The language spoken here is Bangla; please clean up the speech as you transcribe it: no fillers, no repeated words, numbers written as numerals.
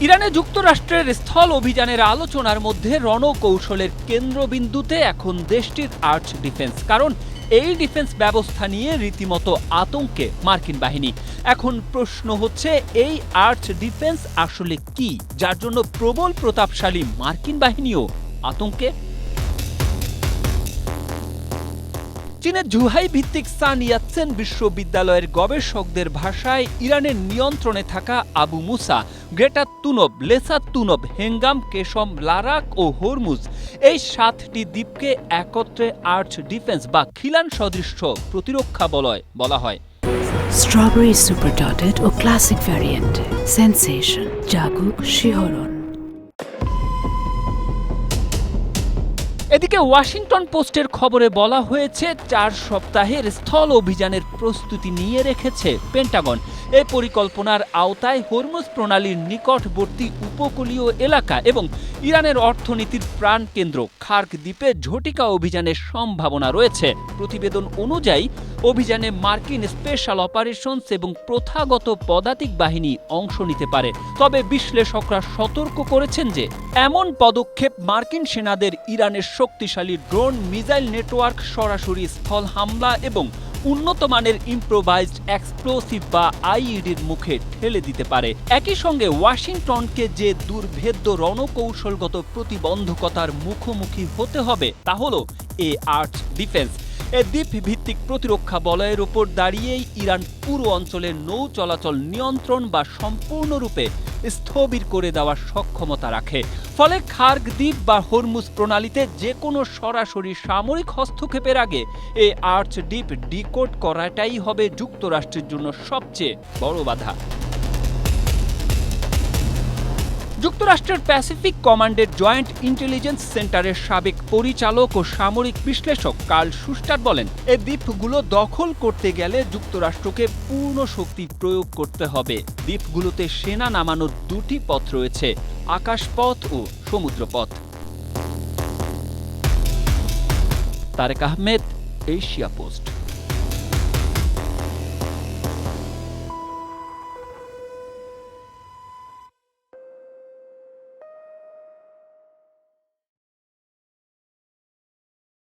ইরানে যুক্তরাষ্ট্রের স্থল অভিযানের আলোচনার মধ্যে রণকৌশলের কেন্দ্রবিন্দুতে এখন দেশটির আর্চ ডিফেন্স। কারণ এই ডিফেন্স ব্যবস্থা নিয়ে রীতিমতো আতঙ্কে মার্কিন বাহিনী। এখন প্রশ্ন হচ্ছে, এই আর্চ ডিফেন্স আসলে কি, যার জন্য প্রবল প্রতাপশালী মার্কিন বাহিনীও আতঙ্কে? চীনের জুহাই ভিত্তিক সান ইয়াতসেন বিশ্ববিদ্যালয়ের গবেষকদের ভাষায় ইরানের নিয়ন্ত্রণে থাকা আবু মুসা, গ্রেটা তুনব, লেসা তুনব, হেঙ্গাম, কেশম, লারাক ও হরমুজ এই 7টি দ্বীপকে একত্রে আর্চ ডিফেন্স বা খিলান সদৃশ্য প্রতিরক্ষা বলয় বলা হয়। স্ট্রবেরি সুপার ডটেড ও ক্লাসিক ভ্যারিয়েন্টে সেন্সেশন জাগুক শিহরণ। এদিকে ওয়াশিংটন পোস্টের খবরে বলা হয়েছে, 4 সপ্তাহের স্থল অভিযানের প্রস্তুতি নিয়ে রেখেছে পেন্টাগন। এই পরিকল্পনার আওতায় হরমুজ প্রণালীর নিকটবর্তী উপকূলীয় এলাকা এবং ইরানের অর্থনীতির প্রাণকেন্দ্র খার্ক দ্বীপে ঝটিকা অভিযানের সম্ভাবনা রয়েছে। প্রতিবেদন অনুযায়ী অভিযানে মার্কিন স্পেশাল অপারেশনস এবং প্রথাগত পদাতিক বাহিনী অংশ নিতে পারে। তবে বিশ্লেষকরা সতর্ক করেছেন যে এমন পদক্ষেপ মার্কিন সেনাদের ইরানের শক্তিশালী ড্রোন, মিসাইল নেটওয়ার্ক, সরাসরি স্থল হামলা এবং উন্নত মানের ইম্প্রোভাইজড এক্সপ্লোসিভ বা আইইডির মুখে ঠেলে দিতে পারে। একই সঙ্গে ওয়াশিংটনকে যে দুর্ভেদ্য রণকৌশলগত প্রতিবন্ধকতার মুখোমুখি হতে হবে তা হল এ আর্চ ডিফেন্স। এ দ্বীপ ভিত্তিক প্রতিরক্ষা বলয়ের উপর দাঁড়িয়েই ইরান পুরো অঞ্চলের নৌ চলাচল নিয়ন্ত্রণ বা সম্পূর্ণরূপে স্থবির করে দেওয়ার সক্ষমতা রাখে। ফলে খার্ক দ্বীপ বা হরমুজ প্রণালীতে যে কোনো সরাসরি সামরিক হস্তক্ষেপের আগে এই আর্চ দ্বীপ ডিকোড করাটাই হবে যুক্তরাষ্ট্রের জন্য সবচেয়ে বড় বাধা। যুক্তরাষ্ট্রের প্যাসিফিক কমান্ডের জয়েন্ট ইন্টেলিজেন্স সেন্টারের সাবেক পরিচালক ও সামরিক বিশ্লেষক কার্ল শুস্টার বলেন, এই দ্বীপগুলো দখল করতে গেলে যুক্তরাষ্ট্রকে পূর্ণ শক্তি প্রয়োগ করতে হবে। দ্বীপগুলোতে সেনা নামানোর 2টি পথ রয়েছে, আকাশপথ ও সমুদ্রপথ। Tarek Ahmed, Asia post.